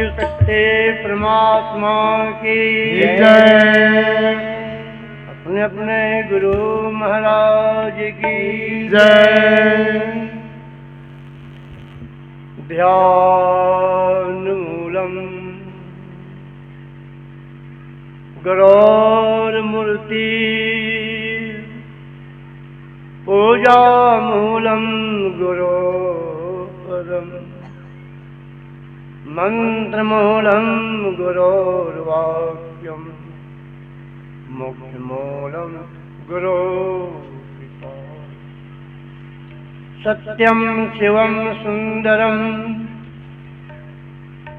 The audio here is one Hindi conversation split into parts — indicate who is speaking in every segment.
Speaker 1: शिव सत्य परमात्मा की
Speaker 2: जय।
Speaker 1: अपने अपने गुरु महाराज की
Speaker 2: जय।
Speaker 1: ध्यानमूलम् गुरोर्मूर्ति पूजामूलम् गुरोपदम् मन्त्रमूलम् गुरोर्वाक्यम् मोक्षमूलम् गुरोर्कृपा। सत्यं शिवं सुन्दरं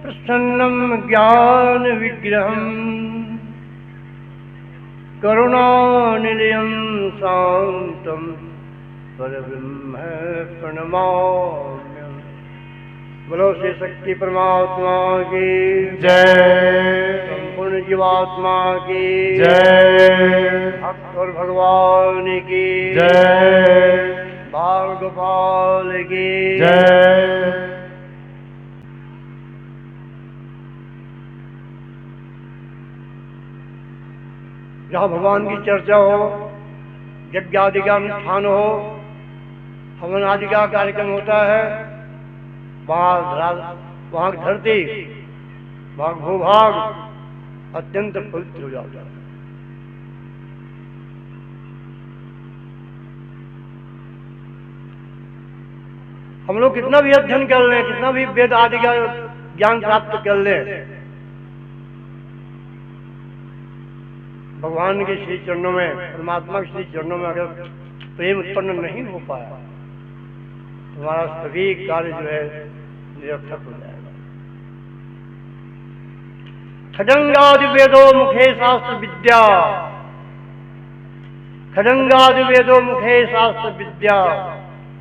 Speaker 1: प्रसन्नं ज्ञानविग्रहं करुणानिलयं शान्तं परब्रह्म प्रणमाम्यहम्। बोलो श्री शक्ति परमात्मा की
Speaker 2: जय।
Speaker 1: संपूर्ण जीवात्मा की
Speaker 2: जय।
Speaker 1: भक्त और भगवान की
Speaker 2: जय।
Speaker 1: बाल गोपाल की
Speaker 2: जय।
Speaker 1: जहाँ भगवान की चर्चा हो, यज्ञ आदि का अनुष्ठान हो, हवन आदि का कार्यक्रम होता है, वहाँ की धरती, वहाँ भूभाग अत्यंत पवित्र हो जाता है। हम लोग कितना भी अध्ययन कर लें, कितना भी वेद आदि का ज्ञान प्राप्त कर लें, भगवान के श्री चरणों में, परमात्मा के श्री चरणों में अगर प्रेम उत्पन्न नहीं हो पाया तो हमारा सभी कार्य जो है निरर्थक हो जाएगा। खड्गादि वेदो मुखे शास्त्र विद्या, खड्गादि वेदो मुखे शास्त्र विद्या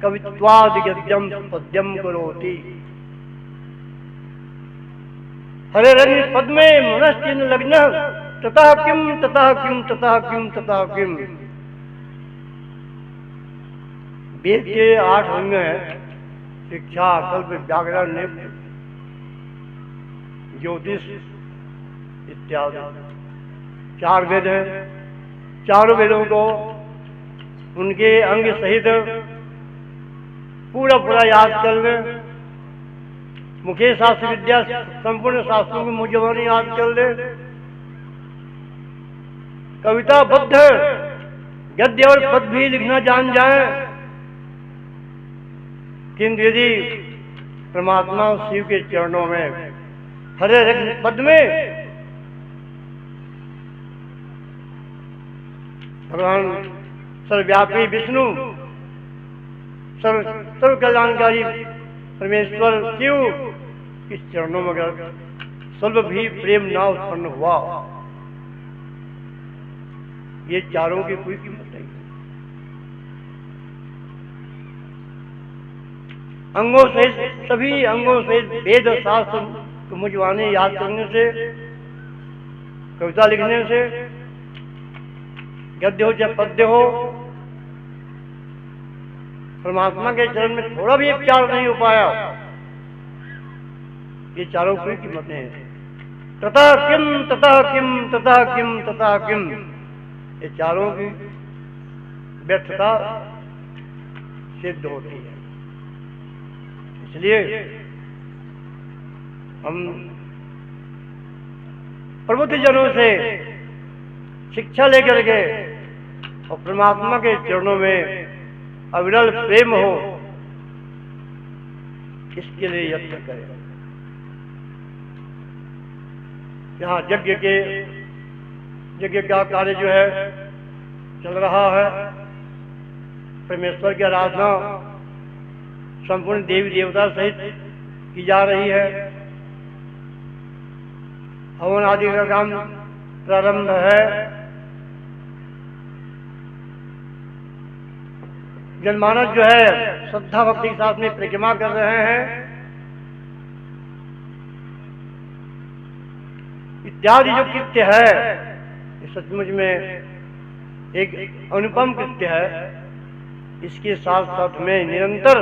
Speaker 1: कवित्वादि गद्यम पद्यम करोति। हरे रंग पद में मनश्चिन्न लग्न ततः किम ततः किम ततः किम ततः किम। वेद के 8 अंग हैं, शिक्षा, कल्प, व्याकरण, नित्य, ज्योतिष इत्यादि 4 वेद हैं। चारों वेदों को उनके अंग सहित पूरा पूरा याद कर लें। मुखे शास्त्र विद्या संपूर्ण शास्त्रों को मुझे याद कर ले। कविता बद्ध गद्य और पद भी लिखना जान जाए, किंतु यदि परमात्मा शिव के चरणों में हरे रंग पद में भगवान सर्वव्यापी विष्णु, सर्व कल्याणकारी परमेश्वर शिव इस चरणों में अगर स्वल्प भी प्रेम ना उत्पन्न हुआ, ये चारों की कोई कीमत नहीं। अंगों से, सभी अंगों से वेद शास्त्र को मुझवाने याद करने से, कविता लिखने से, गद्य हो चाहे पद्य हो, परमात्मा के चरण में थोड़ा भी उपचार नहीं हो पाया, ये चारों की कीमत है। तथा किम तथा किम तथा किम तथा किम, ये चारों की व्यर्थता सिद्ध होती है। इसलिए हम प्रबुद्ध जनों से शिक्षा लेकर के और परमात्मा के चरणों में अविरल प्रेम हो, इसके लिए यत्न करें। यहाँ यज्ञ का कार्य जो है चल रहा है, परमेश्वर की आराधना संपूर्ण देवी देवता सहित की जा रही है। हवन आदि का काम प्रारंभ है। जनमानस जो है श्रद्धा भक्ति के साथ में परिक्रमा कर रहे हैं। इत्यादि जो कृत्य है ये सचमुच में एक अनुपम कृत्य है। इसके साथ साथ में निरंतर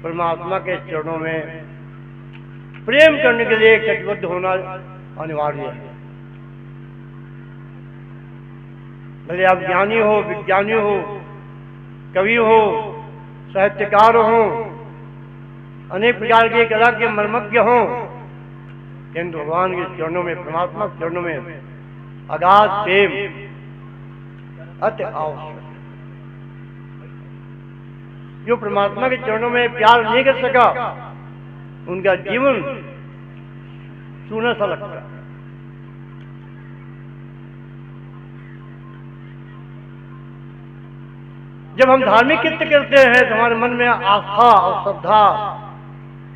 Speaker 1: परमात्मा के चरणों में प्रेम करने के लिए कटिबद्ध होना अनिवार्य है। भले आप ज्ञानी हो, विज्ञानी हो, कवि हो, साहित्यकार हो, अनेक प्रकार के कला के मर्मज्ञ हो, किंतु भगवान के चरणों में, परमात्मा के चरणों में अगाध प्रेम अति आवश्यक। जो परमात्मा के चरणों में प्यार नहीं कर सका, उनका जीवन सूना सा लगता है। जब हम धार्मिक कृत्य करते हैं तो हमारे मन में आस्था और श्रद्धा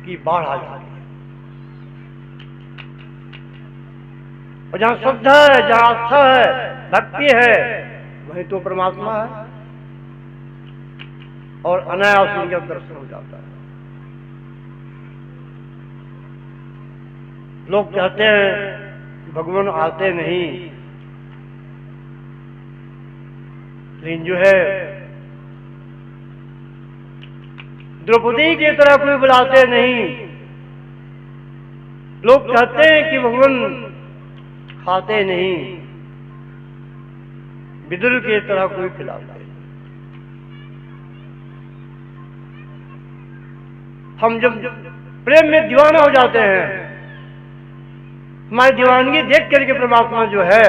Speaker 1: की बाढ़ आ जाती है, और जहां श्रद्धा है, जहां आस्था है, भक्ति है, वही तो परमात्मा है, और अनायास उनका दर्शन हो जाता है। लोग कहते हैं भगवान आते नहीं, लेकिन जो है द्रौपदी की तरह कोई बुलाते नहीं। लोग कहते हैं कि भगवान खाते नहीं, विदुर की तरह कोई खिलाता है। हम जब प्रेम में दीवाना हो जाते हैं, हमारी दीवानगी देख करके परमात्मा जो है,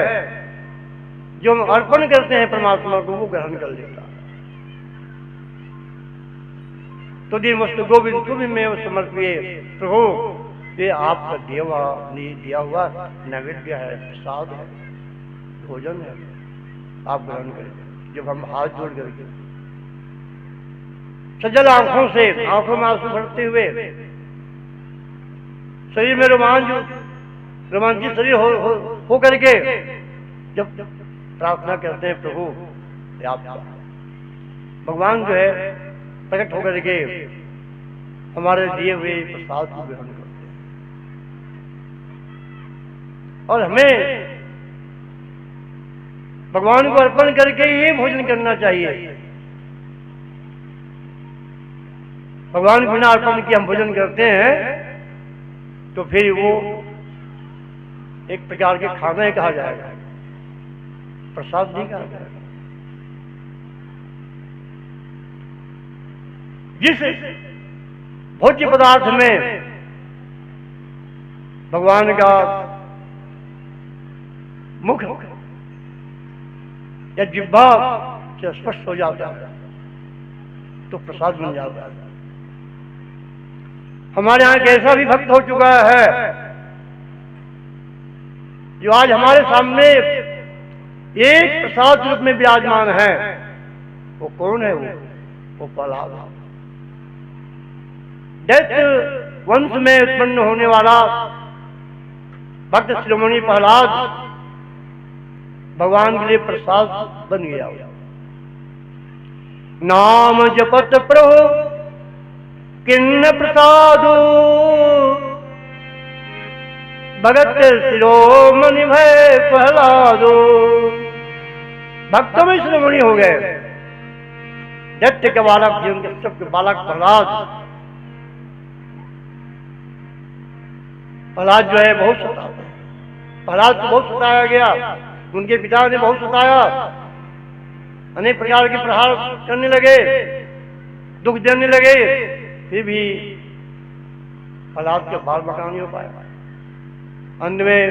Speaker 1: जो हम अर्पण करते हैं परमात्मा को, वो ग्रहण कर लेता है। तो दिन वस्तु गोविंद तुम्हें में समर्पिए प्रभु, ये आपका दिया हुआ नैवेद्य है, प्रसाद है, भोजन है, आप ग्रहण करें। जब हम हाथ जोड़ करके सजल आंखों से, आंखों में आंसू भरते हुए, शरीर में रोमांचित शरीर हो करके जब प्रार्थना करते हैं प्रभु, आपका भगवान जो है प्रकट होकर के हमारे दिए हुए प्रसाद को ग्रहण करते हैं। और हमें भगवान को अर्पण करके ही भोजन करना चाहिए। भगवान को बिना अर्पण के हम भोजन करते हैं तो फिर वो एक प्रकार के खाना ही कहा जाएगा, प्रसाद नहीं कहा जाएगा। जिस भोज्य पदार्थ में भगवान का मुख या जिह्वा से स्पष्ट हो जाता है तो प्रसाद बन जाता है। हमारे यहाँ एक ऐसा भी भक्त हो चुका है जो आज हमारे सामने एक प्रसाद रूप में विराजमान है। वो कौन है? वो प्रहलाद। दैत्य वंश में उत्पन्न होने वाला भक्त शिरोमणि प्रहलाद भगवान के लिए प्रसाद बन गया। नाम जपत प्रभु किन्न प्रसादो, भगत शिरोमणि भय प्रहलादो। भक्तों में शिरोमणि हो गए। दैत्य के बालक, जीवन के सबके बालक प्रहलाद जो है बहुत सताया। प्रहलाद को बहुत सताया गया, उनके पिता ने बहुत सताया, अनेक प्रकार के प्रहार करने लगे, दुख देने लगे, फिर भी प्रहलाद के बाल बचा नहीं हो पाया। अंत में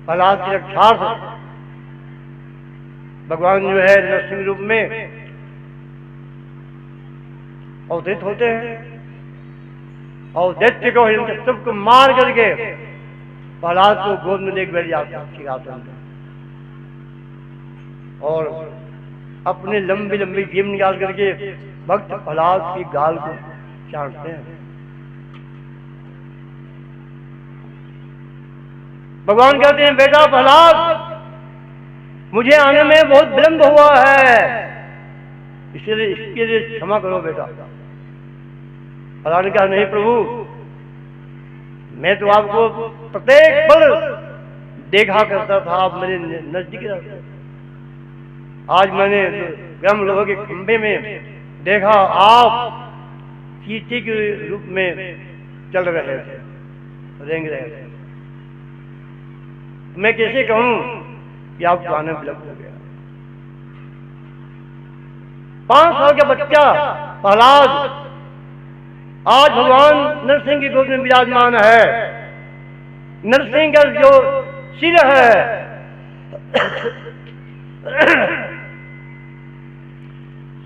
Speaker 1: प्रहलाद की रक्षार्थ भगवान जो है नरसिंह रूप में अवतरित होते हैं और दैत्य को सबको मार करके प्रहलाद को गोद में लेकर बैठ जाते हैं और अपने लंबी लंबी जीभ निकाल करके भक्त प्रहलाद की गाल को चाटते हैं। भगवान कहते हैं, बेटा प्रहलाद, मुझे आने में बहुत विलंब हुआ है, इसलिए इसके लिए क्षमा करो बेटा। प्रहलाद ने कहा, नहीं प्रभु, मैं तो आपको प्रत्येक पल देखा करता था, आप मेरे नजदीक रहते। आज मैंने ब्रह्म लोक के खंभे में देखा, आप चींटी के रूप में चल रहे थे, रेंग रहे थे। मैं कैसे कहूं कि आप गाने विलुप्त हो गया। 5 साल का बच्चा प्रहलाद आज भगवान नरसिंह की गोद में विराजमान है। नरसिंह का जो सिर है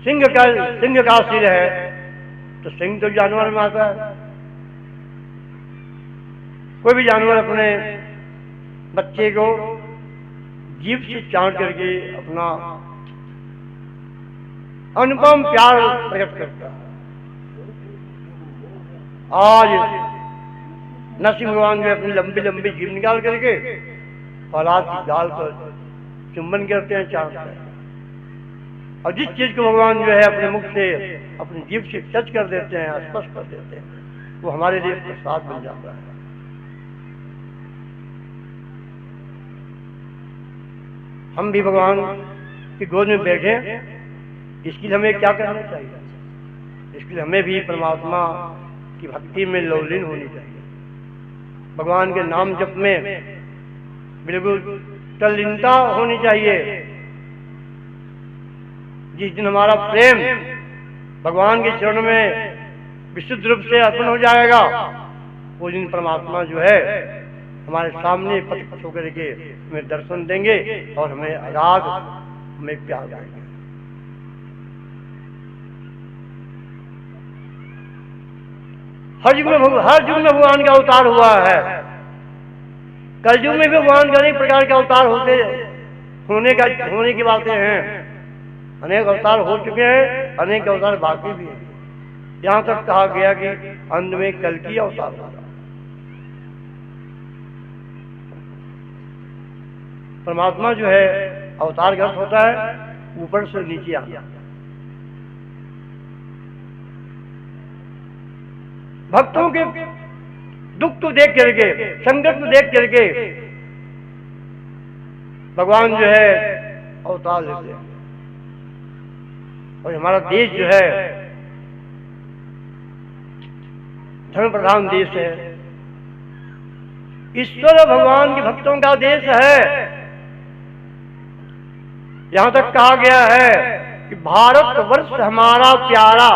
Speaker 1: सिंह का सिर है, तो सिंह तो जानवर में आता है। कोई भी जानवर अपने बच्चे को जीभ से चाट करके अपना अनुपम प्यार प्रकट करता है। आज नरसिंह भगवान जो अपनी लंबी लंबी जीभ निकाल करके प्रहलाद की गाल पर चुंबन करते हैं, चाटते हैं। और जिस चीज को भगवान जो है अपने मुख से अपनी जीभ से टच कर देते हैं, स्पर्श कर देते हैं, वो हमारे लिए प्रसाद बन जाता है। हम भी भगवान की गोद में बैठे, इसके लिए हमें क्या करना चाहिए? इसके लिए हमें भी परमात्मा की भक्ति में लवलीन होनी चाहिए। भगवान के नाम जप में बिल्कुल तल्लीनता होनी चाहिए। जिस दिन हमारा प्रेम भगवान के चरणों में विशुद्ध रूप से अर्पण हो जाएगा, वो दिन परमात्मा जो है हमारे सामने प्रकट होकर के हमें दर्शन देंगे और हमें आजाद, हमें प्यार देंगे। हर युग में भगवान का अवतार हुआ है। कलयुग में भी भगवान के अनेक प्रकार के अवतार होने की बातें हैं। अनेक अवतार हो चुके हैं, अनेक अवतार बाकी भी हैं। यहाँ तक कहा गया कि अंत में कल्कि अवतार होगा। परमात्मा जो है अवतार का अर्थ होता है ऊपर से नीचे आना। भक्तों के दुख को देख करके, संकट को देख करके भगवान जो है अवतार लेते हैं। और हमारा देश जो है धर्म प्रधान देश है, ईश्वर भगवान के भक्तों का देश है। यहां तक कहा गया है कि भारत वर्ष हमारा प्यारा,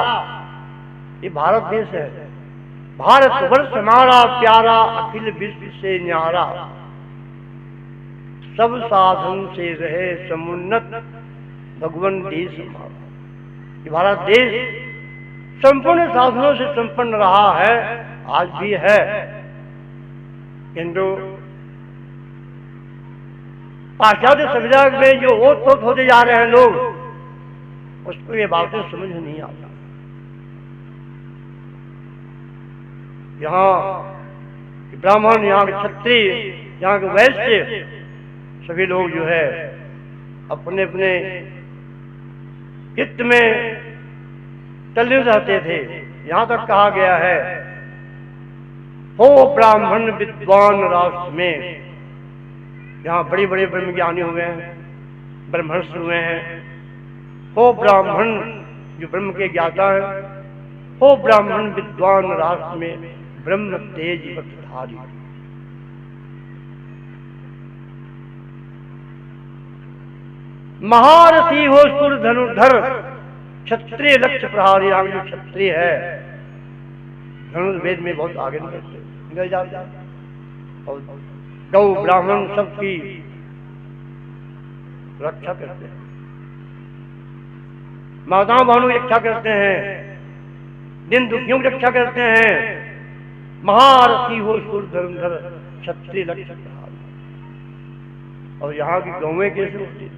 Speaker 1: ये भारत देश है। भारत वर्ष हमारा प्यारा, अखिल विश्व से न्यारा, सब साधन से रहे समुन्नत, भगवान देश हमारा। ये भारत देश संपूर्ण साधनों से संपन्न रहा है, आज भी है। किंतु पाश्चात्य सभ्यता में जो ओत-पोत होते जा रहे हैं लोग, उसको ये बातें समझ नहीं आता। यहाँ ब्राह्मण, यहाँ के क्षत्रिय, यहाँ के वैश्य, सभी लोग जो है अपने अपने चित्त में तल्लीन रहते थे। यहाँ तक कहा गया है, हो ब्राह्मण विद्वान राष्ट्र में। यहाँ बड़े बड़े ब्रह्मज्ञानी हुए हैं, ब्रह्मर्षि हुए हैं। हो ब्राह्मण जो ब्रह्म के ज्ञाता है, हो ब्राह्मण विद्वान राष्ट्र में, ब्रह्म तेज वक्तधारी। महारथी हो सुर धनुर्धर, क्षत्रिय लक्ष्य प्रहारी। यहाँ जो क्षत्रिय है धनुर्वेद में बहुत आगे निकल जाते हैं और गौ ब्राह्मण सबकी रक्षा करते हैं, माताओं बहनों की रक्षा करते हैं, दिन दुखियों की रक्षा करते हैं। महारथी हो सुर धनुर्धर, क्षत्रिय लक्ष्य प्रहारी। और यहाँ की गौएं कैसे होती है?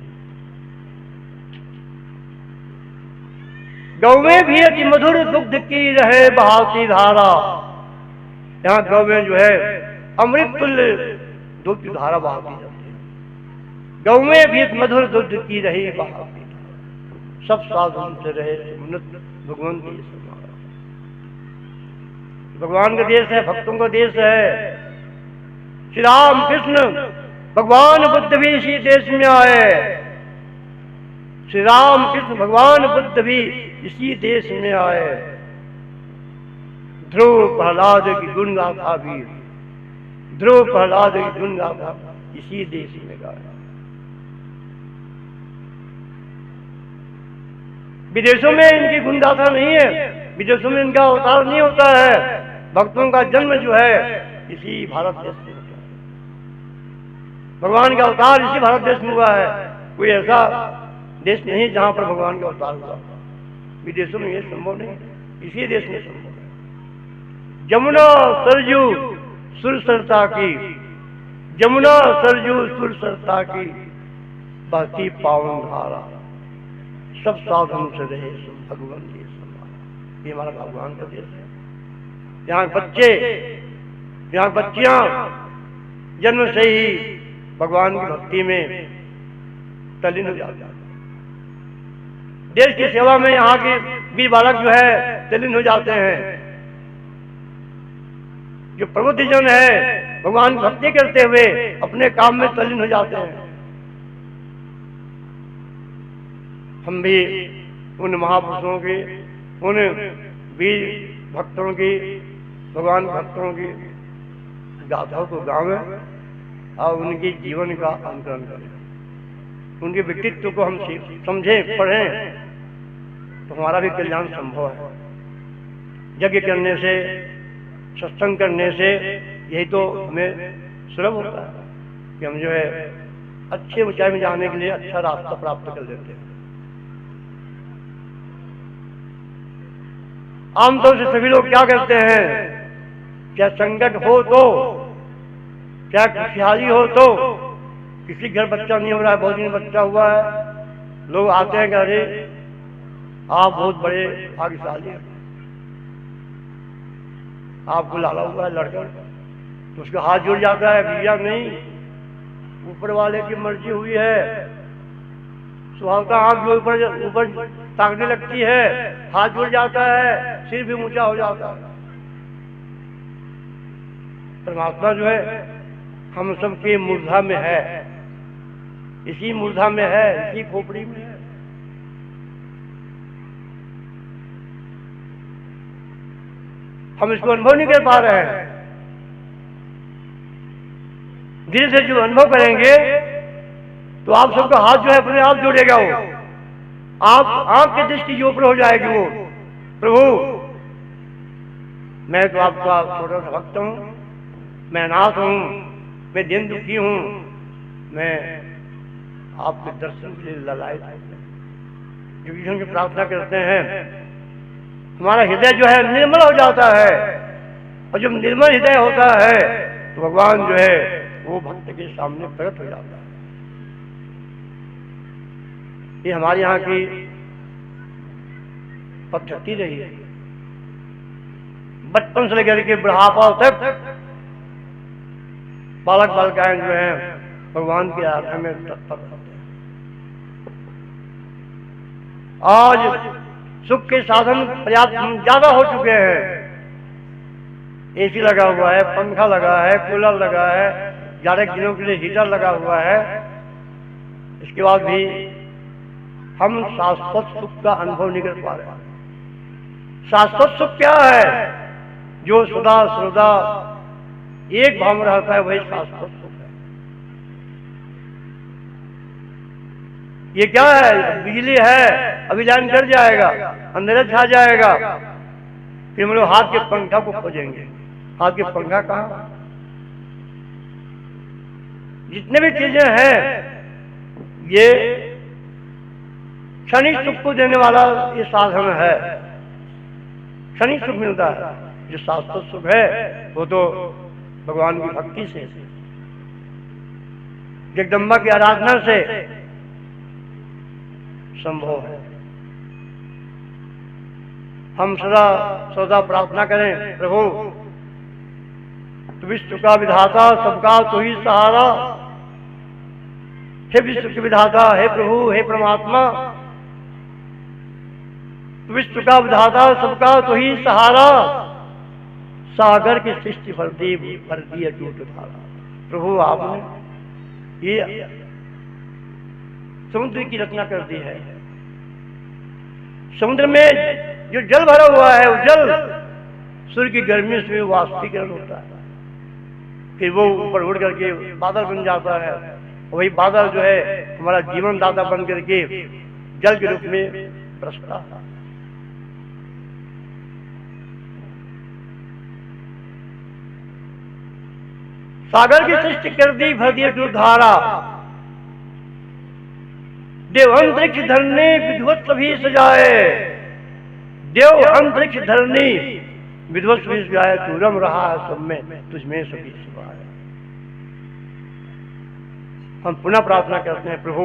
Speaker 1: गौवें भी अति मधुर दुग्ध की रहे बहाती धारा। यहाँ गौवें जो है अमृत तुल्य दुग्ध धारा बहाती जाती है। गौवें भी अति मधुर दुग्ध की रही बहाती धारा, सब साधन से रहे उन्नत, भगवान की समारा। भगवान का देश है, भक्तों का देश है। श्री राम कृष्ण भगवान बुद्ध भी इसी देश में आए। श्री राम कृष्ण भगवान बुद्ध भी इसी देश में आए। ध्रुव प्रहलाद की गुण गाथा वीर, ध्रुव प्रहलाद की गुण गाथा इसी देश में गाया। विदेशों में इनकी गुण गाथा नहीं है, विदेशों में इनका अवतार नहीं होता है। भक्तों का जन्म जो है इसी भारत देश में होता है, भगवान का अवतार इसी भारत देश में हुआ है। कोई ऐसा देश नहीं जहां पर भगवान का अवतार हुआ, विदेशों में यह संभव नहीं, इसी देश में संभव है। जमुना सरजू सुर सरता की, जमुना सरजू सुर सरता की, बहती पावन धारा, सब साधन से रहे भगवान के समान। ये हमारा भगवान का देश है। यहाँ बच्चे, यहाँ बच्चियां जन्म से ही भगवान की भक्ति में तल्लीन हो जाते हैं। देश की सेवा में यहाँ के वीर बालक जो है तल्लीन हो जाते हैं। जो प्रबुद्धजन है भगवान की भक्ति करते हुए अपने काम में तल्लीन हो जाते हैं। हम भी उन महापुरुषों की, उन वीर भक्तों की, भगवान भक्तों की गाथाओं को गावें और उनके जीवन का अनुकरण करें, उनके व्यक्तित्व को हम समझें, पढ़ें, तो हमारा भी कल्याण संभव है। यज्ञ करने से, सत्संग करने से यही तो हमें सुलभ होता है कि हम जो है अच्छे ऊंचाई में जाने के लिए अच्छा रास्ता प्राप्त कर लेते हैं। आमतौर से सभी लोग क्या करते हैं, क्या संकट हो तो, क्या खुशहाली हो तो, किसी घर बच्चा नहीं हो रहा है, बहुत दिन बच्चा हुआ है, लोग आते हैं कि अरे आप बहुत बड़े भाग्यशाली हैं, आपको लाला हुआ है लड़का, तो उसका हाथ जुड़ जाता है, भैया नहीं, ऊपर वाले की मर्जी हुई है। स्वभाव का आंख जो ऊपर ताकने लगती है, हाथ जुड़ जाता है, सिर भी ऊंचा हो जाता है। परमात्मा जो है हम सबके मूर्धा में है, इसी मूर्धा में है, इसी खोपड़ी में है। हम इसको अनुभव नहीं कर पा रहे हैं। धीरे से जो अनुभव करेंगे तो आप सबका हाथ जो है अपने आप जुड़ेगा। वो आप आंख की दृष्टि जो ऊपर हो जाएगी, वो प्रभु मैं तो आपका छोटा सा भक्त हूं, मैं अनाथ हूं, मैं दिन दुखी हूं, मैं आपके दर्शन के लिए ललायत हूं। जो ईश्वर की प्रार्थना करते हैं हमारा हृदय जो है निर्मल हो जाता है, और जब निर्मल हृदय होता है तो भगवान जो है वो भक्त के सामने प्रकट हो जाता है। ये हमारे यहाँ की पद्धति रही है। बचपन से लेकर के बुढ़ापा तक बालक बालिकाएं जो हैं भगवान की आराधना में तत्पर रहते हैं। आज सुख के साधन पर्याप्त ज्यादा हो चुके हैं। एसी लगा हुआ है, पंखा लगा है, कूलर लगा है, जाड़े के दिनों के लिए हीटर लगा हुआ है। इसके बाद भी हम शाश्वत सुख का अनुभव नहीं कर पा रहे। शाश्वत सुख क्या है? जो सदा सर्वदा एक भाव में रहता है, वही शाश्वत सुख है। ये क्या है? बिजली है, अभी लाइन कट जाएगा, अंधेरा छा जाएगा, फिर हम लोग हाथ के पंखा को खोजेंगे। हाथ के पंखा कहाँ? जितने भी चीजें हैं ये क्षणिक सुख को देने वाला ये साधन है। क्षणिक सुख मिलता है। जो शाश्वत सुख है वो तो भगवान की भक्ति से, जगदम्बा की आराधना से संभव है। हम सदा सदा प्रार्थना करें, प्रभु तू विश्व का विधाता, सबका तू ही सहारा। हे विश्व के विधाता, हे प्रभु, हे परमात्मा, तू विश्व का विधाता, सबका तू ही सहारा। सागर की सृष्टि भरती अटूट धारा। प्रभु आपने ये समुद्र की रचना कर दी है। समुद्र में जो जल भरा हुआ है वो जल सूर्य की गर्मी से वाष्पीकरण होता है, फिर वो ऊपर उड़ करके बादल बन जाता है। वही बादल जो है हमारा जीवन दाता बन करके जल के रूप में बरसता है। सागर की सृष्टि कर दी भर दिए धारा, देव अंतरिक्ष धरनी विध्वत सभी सजाए, देव अंतरिक्ष धरनी विध्वत सभी सजाए, तू रम रहा है सब में तुझमें सभी सिवाय। हम पुनः प्रार्थना करते हैं, प्रभु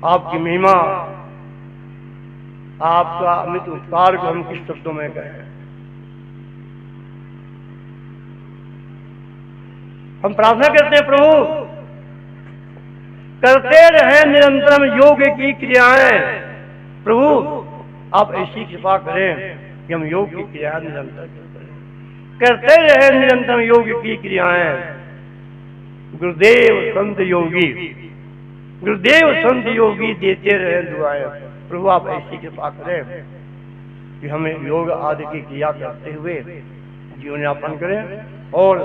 Speaker 1: आपकी महिमा, आपका अमित उपकार को हम किस शब्दों में कहें। हम प्रार्थना करते हैं, प्रभु करते रहे निरंतर योग की क्रियाएं। प्रभु आप ऐसी कृपा करें कि हम योग की क्रियाएं निरंतर करें, करते रहे निरंतर योग की क्रियाएं। गुरुदेव संत योगी, गुरुदेव संत योगी देते रहे दुआएं। प्रभु आप ऐसी कृपा करें कि हमें योग आदि की क्रिया करते हुए जीवन यापन करें और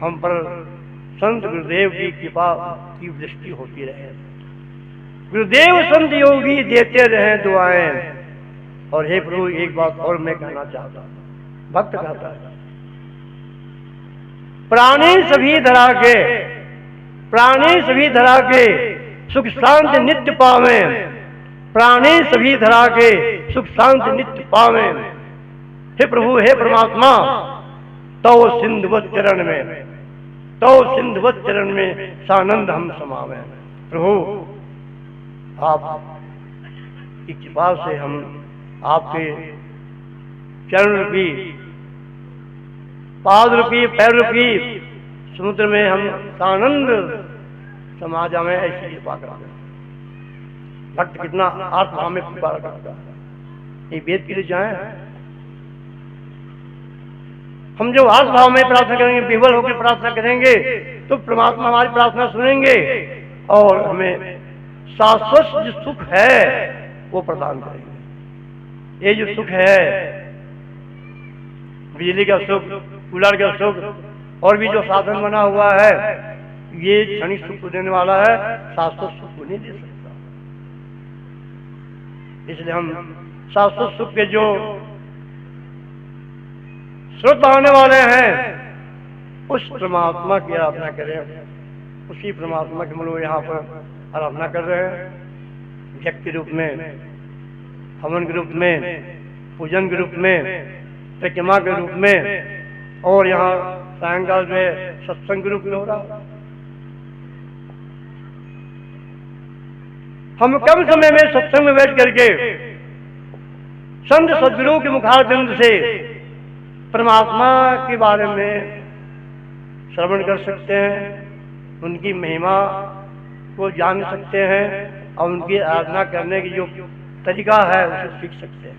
Speaker 1: हम पर संत गुरुदेव की कृपा की दृष्टि होती रहे। गुरुदेव संत योगी देते रहे दुआएं। और हे प्रभु एक बात और मैं कहना चाहता हूं, भक्त कहता है, प्राणी सभी धरा के, प्राणी सभी धरा के सुख शांति नित्य पावे, प्राणी सभी धरा के सुख शांति नित्य पावे। हे प्रभु हे परमात्मा तो सिंधुवत चरण में, तो सिंधुवत चरण में सानंद हम समावे। प्रभु आप की कृपा से हम आपके चरण रूपी, पाद रूपी, पैर रूपी समुद्र में हम सानंद समा जाए, ऐसी कृपा करते हैं। भक्त कितना आत्मा में कृपा करता है, ये वेद के लिए जाए। हम जो आस भाव में प्रार्थना करेंगे, विह्वल होकर प्रार्थना करेंगे, तो परमात्मा हमारी प्रार्थना सुनेंगे और हमें शाश्वत जो सुख है वो प्रदान करेंगे। ये जो सुख है, बिजली का सुख, कूलर का सुख और भी जो साधन बना हुआ है, ये क्षणिक सुख को देने वाला है, शाश्वत सुख को नहीं दे सकता। इसलिए हम शाश्वत सुख के जो स्रोत आने वाले हैं उस परमात्मा की आराधना करें। उसी परमात्मा के हम लोग यहाँ पर आराधना कर रहे हैं, यज्ञ के रूप में, हवन के रूप में, पूजन के रूप में, प्रतिमा के रूप में, और यहाँ सायंकाल में सत्संग के रूप में हो रहा। हम कम समय में सत्संग में बैठ करके संत सद्गुरु के मुखारबिंद से परमात्मा के बारे में श्रवण कर सकते हैं, उनकी महिमा को जान सकते हैं और उनकी आराधना करने की जो तरीका है उसे सीख सकते हैं।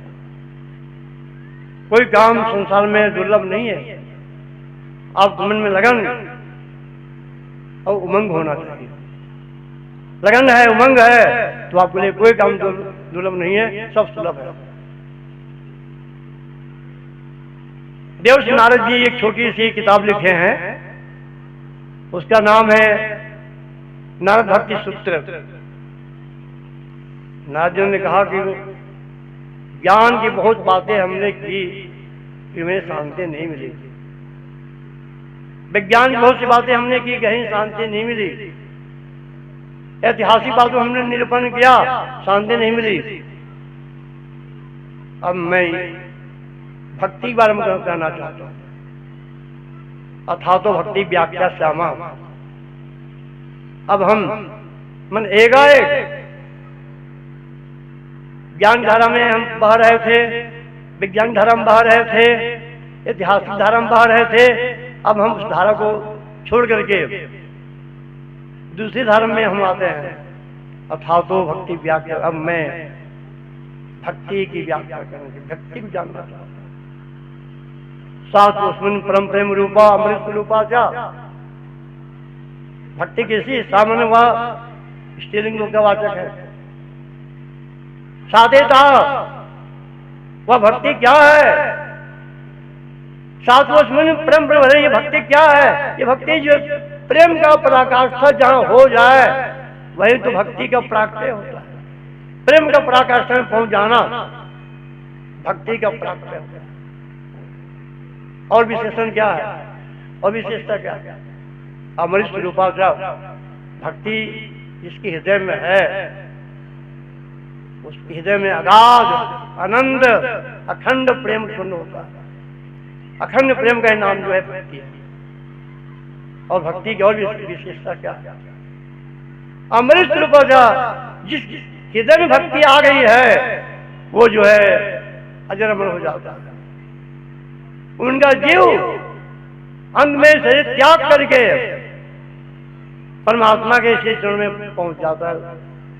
Speaker 1: कोई काम संसार में दुर्लभ नहीं है। आप मन में लगन और उमंग होना चाहिए। लगन है, उमंग है तो आपके लिए कोई काम दुर्लभ नहीं है, सब सुलभ है। देवर्षि नारद जी एक छोटी सी किताब लिखे हैं, उसका नाम है नारद भक्ति सूत्र। नारद जी ने कहा कि ज्ञान की बहुत बातें हमने की कि हमें शांति नहीं मिली, विज्ञान की बहुत सी बातें हमने की, कहीं शांति नहीं मिली, ऐतिहासिक बातों हमने निरूपण किया, शांति नहीं मिली। अब मैं भक्ति के बारे में कहना चाहता हूं। अथा तो भक्ति व्याख्या श्यामा। अब हम मन एकाएक ज्ञान धारा में हम बह रहे थे, विज्ञान धारा में बह रहे थे, ऐतिहासिक धारा में बह रहे थे। अब हम उस धारा को छोड़ करके दूसरी धारा में हम आते हैं। अथा तो भक्ति व्याख्या। अब मैं भक्ति की व्याख्या करेंगे, भक्ति को जानना चाहता हूं। सात उसमें परम प्रेम रूपा अमृत रूपा क्या भक्ति कैसी? सामान्य वह स्त्रीलिंग का वाचक है। साधेता वह भक्ति क्या है? सातवें में प्रेम प्रभु, ये भक्ति क्या है? ये भक्ति जो प्रेम का पराकाष्ठा जहां हो जाए वही तो भक्ति का प्राकट्य होता है। प्रेम का पराकाष्ठा में पहुंच जाना भक्ति का प्राकट्य होता है। और विशेषण क्या है? और विशेषता क्या है? अमृत स्वरूपा भक्ति जिसके हृदय में है, उस हृदय में अगाध आनंद अखंड प्रेम उत्पन्न होता है। अखंड प्रेम का नाम जो है भक्ति है। और भक्ति की और विशेषता क्या है? अमृत स्वरूपा जिस हृदय में भक्ति आ गई है वो जो है अजर अमर हो जाता है। उनका जीव अंत में शरीर त्याग करके परमात्मा के श्री चरण में पहुंच जाता है,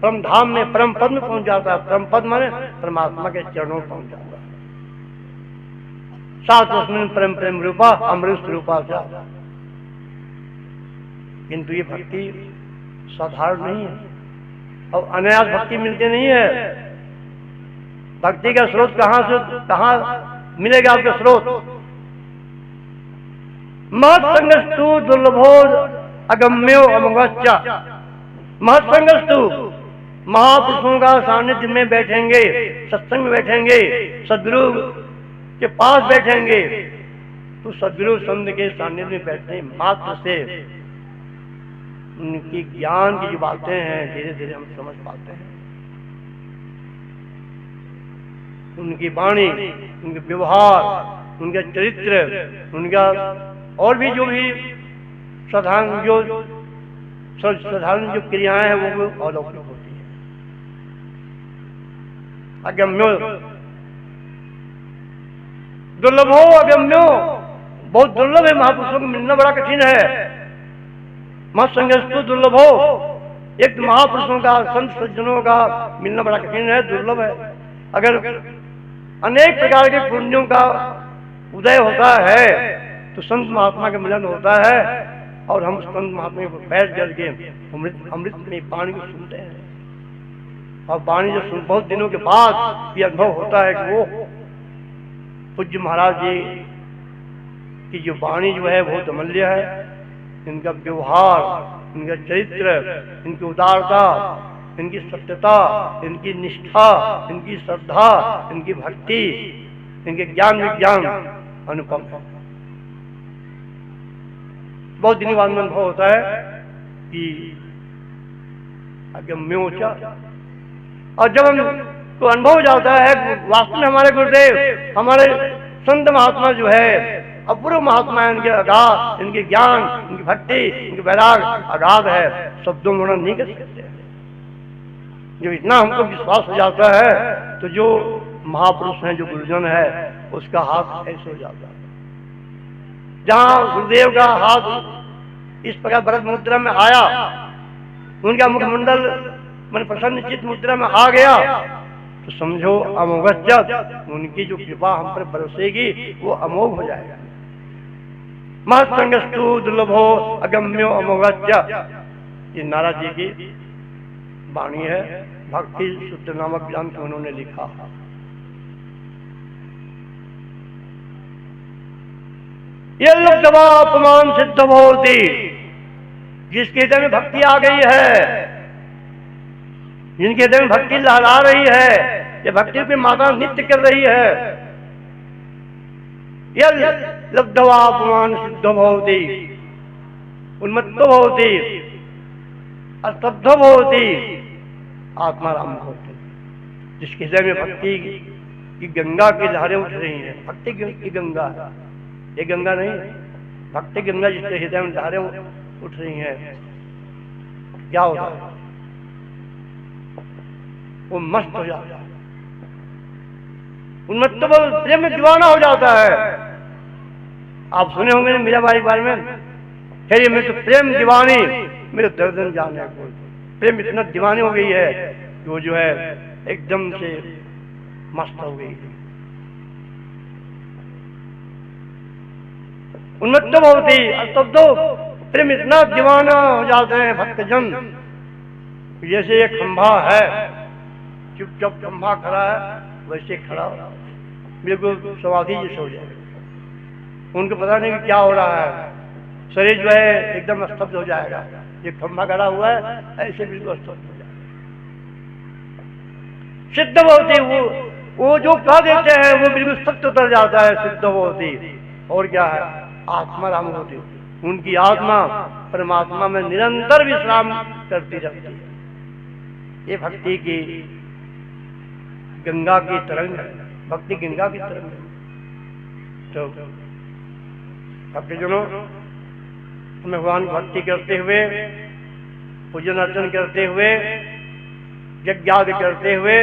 Speaker 1: परम धाम में, परम पद में पहुंच जाता है। परम पद माने परमात्मा के चरणों में पहुंच जाता है। सात उसमें परम प्रेम रूपा अमृत रूपा जा। किंतु ये भक्ति साधारण नहीं है और अनायास भक्ति मिलती नहीं है। भक्ति का स्रोत कहां मिलेगा आपका स्रोत? महत्संगस्तु दुर्लभो अगम्यो अमोघश्च। महत्संगस्तु महापुरुषों का सानिध्य में बैठेंगे, सत्संग में बैठेंगे, सदगुरु के पास बैठेंगे तो सदगुरु संत के सानिध्य में बैठने मात्र से उनकी ज्ञान की जो बातें हैं धीरे धीरे हम समझ पाते हैं। उनकी वाणी, उनके व्यवहार, उनका चरित्र, उनका और भी जो भी साधारण जो क्रियाएं हैं वो अलौकिक होती है। अगम्यो दुर्लभो अगम्यो, बहुत दुर्लभ है। महापुरुषों को मिलना बड़ा कठिन है। महत्संगस्तु दुर्लभो, एक महापुरुषों का, संत सज्जनों का मिलना बड़ा कठिन है, दुर्लभ है। अगर अनेक प्रकार के पुण्यों का उदय होता है तो संत महात्मा का मिलन होता है और हम संत महात्मा को बैठ करके अमृत में वाणी को सुनते हैं। और वाणी जो सुन बहुत दिनों के बाद ये अनुभव होता है कि वो पूज्य महाराज जी की जो वाणी जो है बहुत अमूल्य है। इनका व्यवहार, इनका चरित्र, इनकी उदारता, इनकी सत्यता, इनकी निष्ठा, इनकी श्रद्धा, इनकी भक्ति, इनके ज्ञान विज्ञान अनुपम है। बहुत दिनों बाद में अनुभव होता है कि अगम्योचा। और जब हम तो अनुभव हो जाता है वास्तव में हमारे गुरुदेव, हमारे संत महात्मा जो है अपूर्व महात्मा है, इनके अगाध, इनके ज्ञान, इनकी भक्ति, इनके वैराग अगाध है, शब्दों में वर्णन नहीं कर सकते। जो इतना हमको विश्वास हो जाता है तो जो महापुरुष हैं, जो गुरुजन है, उसका हाथ ऐसे हो जाता है। जहां गुरुदेव का हाथ इस प्रकार भरत मुद्रा में आया, उनका मुखमंडल मन प्रसन्न चित्त मुद्रा में आ गया तो समझो अमोघश्च, उनकी जो कृपा हम पर बरसेगी वो अमोघ हो जाएगा। महत्संगस्तु दुर्लभो अगम्यो अमोघश्च, ये नारद जी की वाणी है। भक्ति सूत्र नामक ग्रंथ में उन्होंने लिखा। ये लुप्तवा अपमान सिद्ध होती, जिसके हृदय में भक्ति आ गई है, जिनके हृदय में भक्ति लहरा रही है, ये भक्ति की माता नित्य कर रही है। यह लब्धवा अपमान सिद्ध भवती, उन्मत्तो भवती, अस्तब्ध भवती, आत्माराम होते। जिसके हृदय में भक्ति की गंगा की लहरें उठ रही हैं, भक्ति की गंगा है, ये गंगा नहीं, भक्ति गंगा जिसके हृदय में लहरें उठ रही हैं, क्या होता है? वो मस्त हो जाता है, उन्मत्त प्रेम में दीवाना हो जाता है। आप सुने होंगे मीराबाई के बारे में, खैर मैं तो प्रेम दीवानी मेरे दर्द जाने को, प्रेम इतना दीवानी हो गई है कि वो जो है एकदम से मस्त हो गई। उन्मत्त होती अस्तब्धो, प्रेम इतना दीवाना हो जाते हैं भक्तजन, जैसे एक खंभा है, चुपचाप खंभा खड़ा है वैसे खड़ा बिल्कुल समाधि जैसे हो जाएगा। उनको पता नहीं कि क्या हो रहा है, शरीर जो है एकदम स्तब्ध हो जाएगा। ये खंभा खड़ा हुआ है ऐसे बिल्कुल स्तब्ध हो जाएगा। सिद्ध होती वो जो कह देते हैं वो बिल्कुल सत्य उतर जाता है, सिद्ध होती। और क्या है, आत्मा राम होती, उनकी आत्मा परमात्मा में निरंतर विश्राम करती रहती है। ये भक्ति की गंगा की तरंग है, भक्ति गंगा की तरंग है। तो भक्तजनों, हमें भगवान की भक्ति करते हुए, पूजन अर्चन करते हुए, यज्ञ आदि करते हुए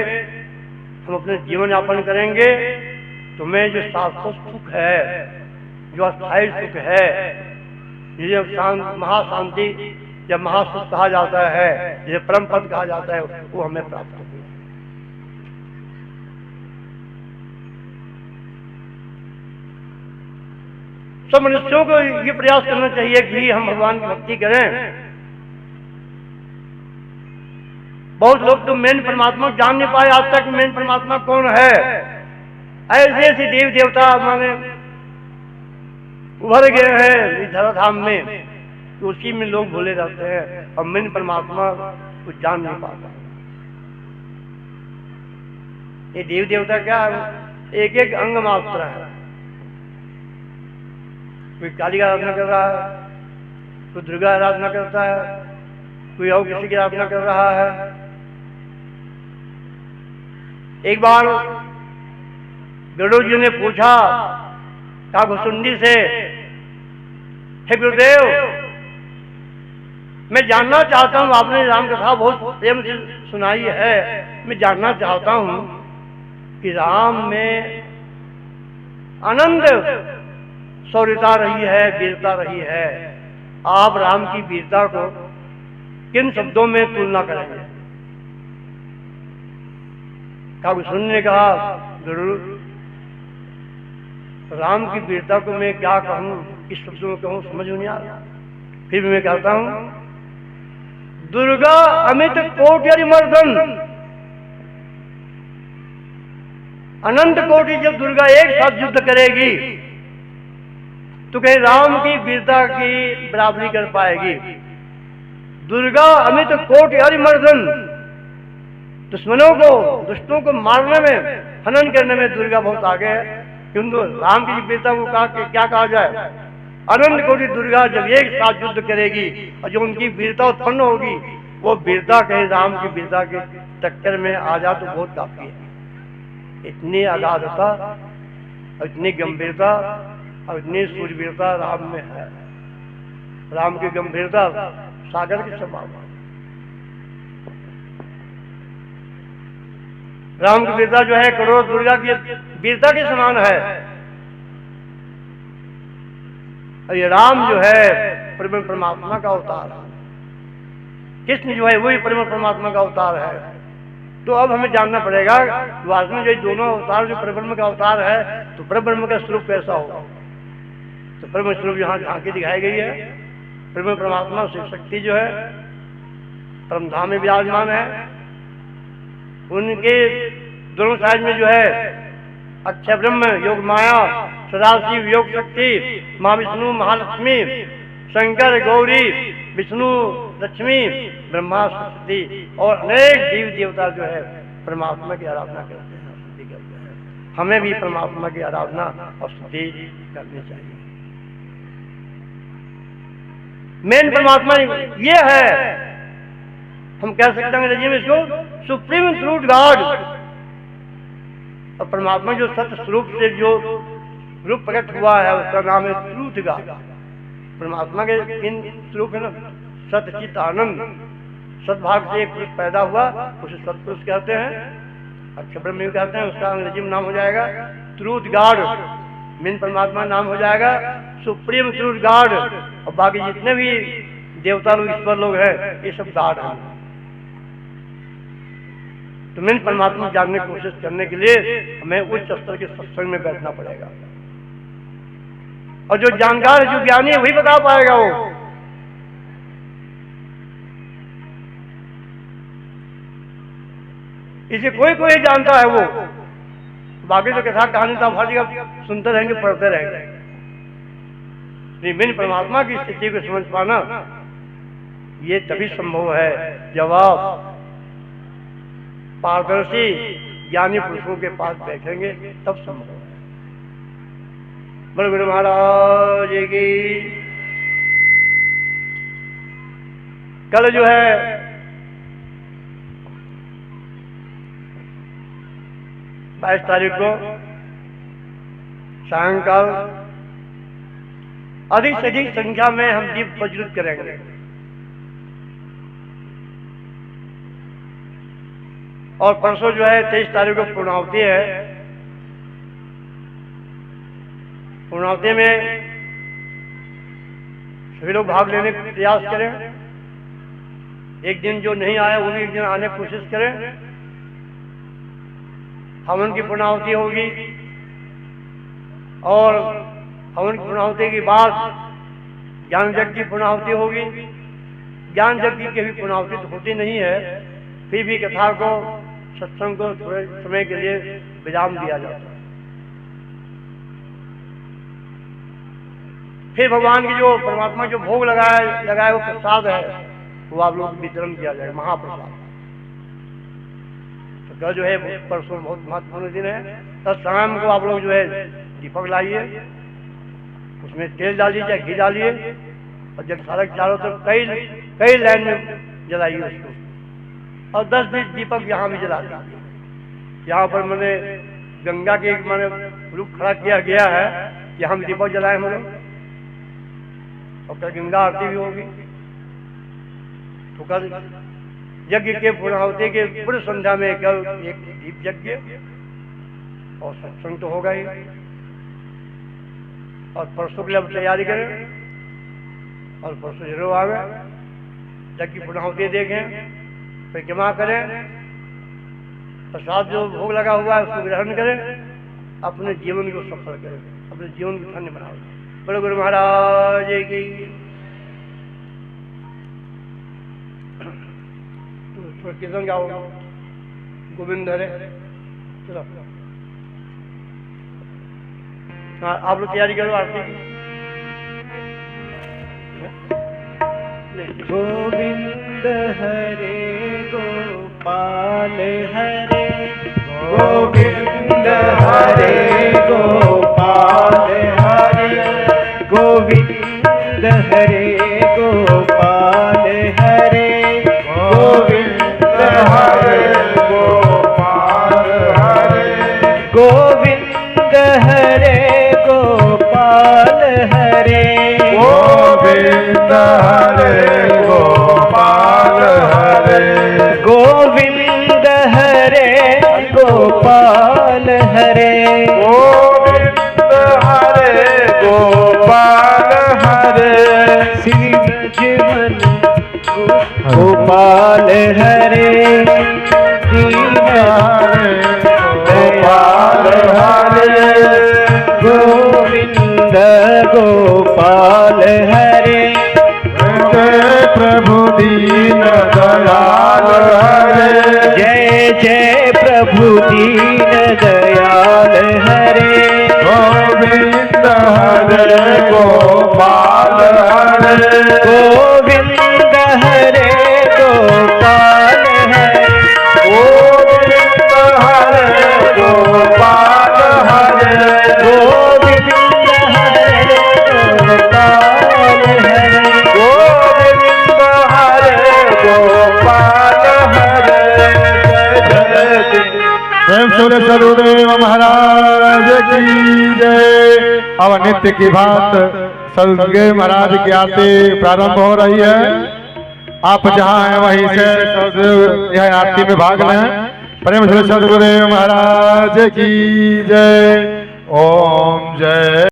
Speaker 1: हम अपने जीवन यापन करेंगे तो मैं जो शाश्वत सुख है, जो अस्थायी सुख है, जिसे महाशांति या महासुख कहा जाता है, जिसे परम पद कहा जाता है, वो हमें प्राप्त होगा। सब मनुष्यों को ये प्रयास करना चाहिए कि हम भगवान की भक्ति करें। बहुत लोग तो मेन परमात्मा जान नहीं पाए आज तक, मेन परमात्मा कौन है। ऐसे ऐसे देव देवता माने उभर गए हैं इस धराधाम में, तो उसी में लोग भूले रहते हैं और मेन परमात्मा को जान नहीं पाता। ये देव देवता क्या एक एक अंग मात्र है। कोई काली का आराधना कर रहा है, कोई दुर्गा आराधना करता है, कोई और किसी की आराधना कर रहा है। एक बार गरुड़ जी ने पूछा काकभुसुंडी से, हे गुरुदेव, मैं जानना चाहता हूँ, आपने राम कथा बहुत प्रेम से सुनाई है, मैं जानना चाहता हूँ कि राम में अनंत शौर्यता रही है, वीरता रही है। आप राम की वीरता को किन शब्दों में तुलना करेंगे? काकभुसुंडी ने कहा, गुरु, राम की वीरता को मैं क्या कहूं, किस शब्दों में कहूं, समझ नहीं आ रहा। फिर भी मैं कहता हूं, दुर्गा अमित कोटि मर्दन। अनंत कोटि जब दुर्गा एक साथ युद्ध करेगी तो कहीं राम की वीरता की बराबरी कर पाएगी। दुर्गा अमित कोटि अरिमर्दन, दुश्मनों को, दुष्टों को मारने में, हनन करने में दुर्गा बहुत आगे है। किंतु राम की वीरता को क्या कहा जाए? अनंत कोटि दुर्गा जब एक साथ युद्ध करेगी और जो उनकी वीरता उत्पन्न होगी, वो वीरता कहीं राम की वीरता के टक्कर में आ जा तो बहुत काफी है। इतनी अगाधता और इतनी गंभीरता और इतनी सूर्यवीरता राम में है। राम की गंभीरता सागर के समान है। राम की वीरता जो है करोड़ दुर्गा की वीरता के समान है। और ये राम जो है परमात्मा का अवतार है। कृष्ण जो है वही परमात्मा का अवतार है। तो अब हमें जानना पड़ेगा वास्तव में जो दोनों अवतार, जो परब्रह्म का अवतार है, तो परब्रह्म का स्वरूप कैसा होगा? तो परम स्वरूप यहाँ झांकी दिखाई गई है। परम परमात्मा शिव शक्ति जो है परमधाम में विराजमान है। उनके दोनों साइड में जो है अक्षय ब्रह्म, योग माया, सदाशिव, योग शक्ति, माँ विष्णु, महालक्ष्मी, शंकर, गौरी, विष्णु, लक्ष्मी, ब्रह्मा, सरस्वती और अनेक देव देवता जो है परमात्मा की आराधना करते हैं, स्तुति करते हैं। हमें भी परमात्मा की आराधना और स्तुति करनी चाहिए। मेन परमात्मा ये है, हम कह सकते हैं अंग्रेजी में इसको सुप्रीम ट्रूथ गॉड। और परमात्मा जो सत्य स्वरूप से जो रूप प्रकट हुआ है उसका नाम है ट्रूथ गॉड। परमात्मा के तीन स्वरूप है ना, सत्य, चित, आनंद। सद्भाग से एक पुरुष पैदा हुआ, उसे सत्पुरुष कहते हैं। अक्षय ब्रह्म कहते हैं, उसका अंग्रेजी में नाम हो जाएगा ट्रूथ गॉड। मेन परमात्मा नाम हो जाएगा सुप्रीम ट्रूथ गॉड। और बाकी जितने भी देवता लोग, ईश्वर लोग हैं, ये सब गॉड हैं। तो मेन परमात्मा जानने की कोशिश करने के लिए हमें उच्च स्तर के सत्संग में बैठना पड़ेगा। और जो जानकार है, जो ज्ञानी है, वही बता पाएगा। वो इसे कोई कोई जानता है, बाकी तो कथा कहानी तो आप हर जगह सुनते रहेंगे, पढ़ते रहेंगे। बिन परमात्मा की स्थिति को समझ पाना ये तभी संभव है जब आप पारदर्शी ज्ञानी पुरुषों के पास बैठेंगे, तब संभव है। बड़े गुरु महाराज की कल जो है 22 तारीख को सायंकाल अधिक से अधिक संख्या में हम दीप प्रज्वलित करेंगे। और परसों जो है 23 तारीख को पूर्णाहुति है। पूर्णाहुति में सभी लोग भाग लेने का प्रयास करें। एक दिन जो नहीं आया वो भी एक दिन आने की कोशिश करें। हवन की पूर्णाहुति होगी और हवन की पूर्णाहुति के बाद ज्ञान यज्ञ की पूर्णाहुति होगी। ज्ञान यज्ञ की भी पूर्णाहुति तो होती नहीं है, फिर भी कथा को, सत्संग को थोड़े समय के लिए विराम दिया जाता है। फिर भगवान की जो परमात्मा जो भोग लगाए वो प्रसाद है, वो आप लोग वितरण किया जाएगा, महाप्रसाद। तो कल जो है परसों बहुत महत्वपूर्ण दिन है। कल शाम को आप लोग जो है दीपक लाइए, उसमें तेल डालिए या घी डालिए और जब सड़क चारों तरफ कई लाइन में जलाइए उसको। और 10-20 दीपक यहाँ भी जला दीजिए। यहाँ पर मैंने गंगा के मैंने रूप खड़ा किया गया है, यहाँ भी दीपक जलाए हम लोग। और कल गंगा आरती भी होगी। तो कल यज्ञ के पूर्णाहुति के पूर्व संध्या में कल एक दीप यज्ञ और सत्संग तो होगा ही। और परसों के लिए अब तैयारी करें और परसों जरूर आवे, यज्ञ की पूर्णाहुति देखें, परिक्रमा करें, प्रसाद जो भोग लगा हुआ है उसको ग्रहण करें, अपने जीवन को सफल करें, अपने जीवन को धन्य बनाओ। बड़े गुरु महाराज की कीर्तन गाओ, गोविंद हरे। चलो हाँ, आप लोग तैयारी करो आरती की।
Speaker 3: गोविंद हरे गोपाल हरे, गोविंद हरे गोपाल हरे, गोविंद हरे गोपाल हरे, गोविंद हरे गोपाल हरे, गोविंद हरे गोपाल हरे, गोविंद हरे गोपाल हरे, गोविंद हरे गोपाल हरे, गोविंद हरे गोपाल हरे, श्री ब्रजमन गोपाल हरे, दीन हरे गोपाल हरे, गोविंद गोपाल हरे, जय प्रभु दीन दयाल हरे, जय जय प्रभु दीन दयाल हरे, गोविंद हरे गोपाल हरे, गोविंद हरे गोपाल हरे, गोविंद हरे गोपाल हरे, गोविंद हरे गोपाल हरे, गोविंद हरे गोपाल हरे,
Speaker 2: प्रेम से सदगुरुदेव महाराज की जय। अब नित्य की बात सदगुरुदेव महाराज की आरती प्रारंभ हो रही है। आप जहाँ हैं वहीं से सदगुरु यह आरती में भाग लें। प्रेम से सदगुरुदेव महाराज की जय। ओम जय।